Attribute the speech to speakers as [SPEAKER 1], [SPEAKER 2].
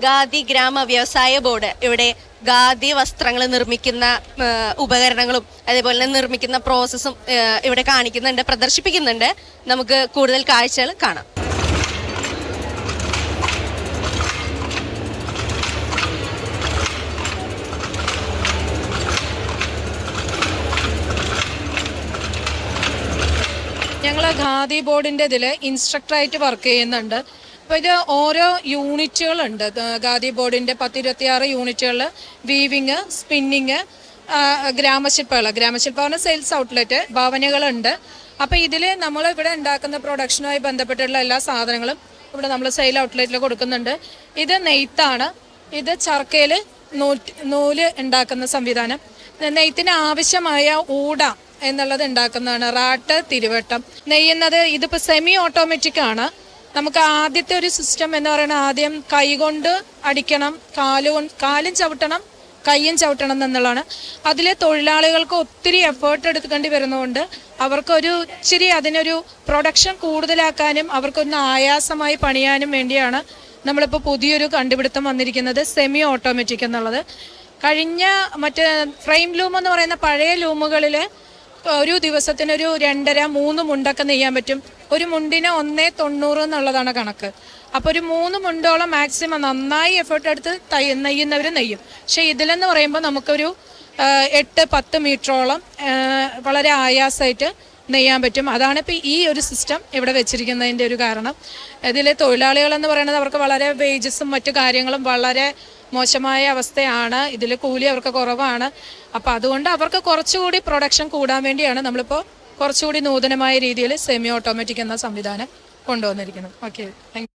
[SPEAKER 1] ഖാദി ഗ്രാമ വ്യവസായ ബോർഡ് ഇവിടെ ഖാദി വസ്ത്രങ്ങൾ നിർമ്മിക്കുന്ന ഉപകരണങ്ങളും അതേപോലെ തന്നെ നിർമ്മിക്കുന്ന പ്രോസസ്സും ഇവിടെ കാണിക്കുന്നുണ്ട്, പ്രദർശിപ്പിക്കുന്നുണ്ട്. നമുക്ക് കൂടുതൽ കാഴ്ചകൾ കാണാം.
[SPEAKER 2] ഞങ്ങൾ ഖാദി ബോർഡിൻ്റെ ഇതിൽ ഇൻസ്ട്രക്ടറായിട്ട് വർക്ക് ചെയ്യുന്നുണ്ട്. അപ്പോൾ ഇത് ഓരോ യൂണിറ്റുകളുണ്ട്. ഖാദി ബോർഡിൻ്റെ 10-26 യൂണിറ്റുകളിൽ വീവിങ്, സ്പിന്നിങ്, ഗ്രാമശില്പമാണ് സെയിൽസ് ഔട്ട്ലെറ്റ്, ഭവനുകളുണ്ട്. അപ്പോൾ ഇതിൽ നമ്മൾ ഇവിടെ ഉണ്ടാക്കുന്ന പ്രൊഡക്ഷനുമായി ബന്ധപ്പെട്ടുള്ള എല്ലാ സാധനങ്ങളും ഇവിടെ നമ്മൾ സെയിൽ ഔട്ട്ലെറ്റിൽ കൊടുക്കുന്നുണ്ട്. ഇത് നെയ്ത്താണ്. ഇത് ചർക്കയിൽ നൂല് ഉണ്ടാക്കുന്ന സംവിധാനം. നെയ്ത്തിന് ആവശ്യമായ ഊട എന്നുള്ളത് ഉണ്ടാക്കുന്നതാണ്. റാട്ട്, തിരുവട്ടം നെയ്യുന്നത് ഇതിപ്പോൾ സെമി ഓട്ടോമാറ്റിക് ആണ്. നമുക്ക് ആദ്യത്തെ ഒരു സിസ്റ്റം എന്ന് പറയുന്നത് ആദ്യം കൈകൊണ്ട് അടിക്കണം, കാലും ചവിട്ടണം, കയ്യും ചവിട്ടണം എന്നുള്ളതാണ്. അതിൽ തൊഴിലാളികൾക്ക് ഒത്തിരി എഫേർട്ട് എടുക്കേണ്ടി വരുന്നതുകൊണ്ട് അവർക്കൊരു ഇച്ചിരി അതിനൊരു പ്രൊഡക്ഷൻ കൂടുതലാക്കാനും അവർക്കൊന്ന് ആയാസമായി പണിയാനും വേണ്ടിയാണ് നമ്മളിപ്പോൾ പുതിയൊരു കണ്ടുപിടുത്തം വന്നിരിക്കുന്നത്, സെമി ഓട്ടോമാറ്റിക് എന്നുള്ളത്. കഴിഞ്ഞ മറ്റേ ഫ്രെയിം ലൂം എന്ന് പറയുന്ന പഴയ ലൂമുകളിൽ ഒരു ദിവസത്തിനൊരു 2.5-3 മുണ്ടൊക്കെ നെയ്യാൻ പറ്റും. ഒരു മുണ്ടിന് 1.90 എന്നുള്ളതാണ് കണക്ക്. അപ്പോൾ ഒരു 3 മുണ്ടോളം മാക്സിമം നന്നായി എഫേർട്ട് എടുത്ത് നെയ്യുന്നവർ നെയ്യും. പക്ഷേ ഇതിലെന്ന് പറയുമ്പോൾ നമുക്കൊരു 8-10 മീറ്ററോളം വളരെ ആയാസമായിട്ട് നെയ്യാൻ പറ്റും. അതാണ് ഇപ്പോൾ ഈ ഒരു സിസ്റ്റം ഇവിടെ വെച്ചിരിക്കുന്നതിൻ്റെ ഒരു കാരണം. ഇതിൽ തൊഴിലാളികളെന്ന് പറയുന്നത് അവർക്ക് വളരെ വേജസും മറ്റു കാര്യങ്ങളും വളരെ മോശമായ അവസ്ഥയാണ്. ഇതിൽ കൂലി അവർക്ക് കുറവാണ്. അപ്പോൾ അതുകൊണ്ട് അവർക്ക് കുറച്ചുകൂടി പ്രൊഡക്ഷൻ കൂടാൻ വേണ്ടിയാണ് നമ്മളിപ്പോൾ കുറച്ചുകൂടി നൂതനമായ രീതിയിൽ സെമി ഓട്ടോമാറ്റിക് എന്ന സംവിധാനം കൊണ്ടുവന്നിരിക്കുന്നത്. Okay, thank you.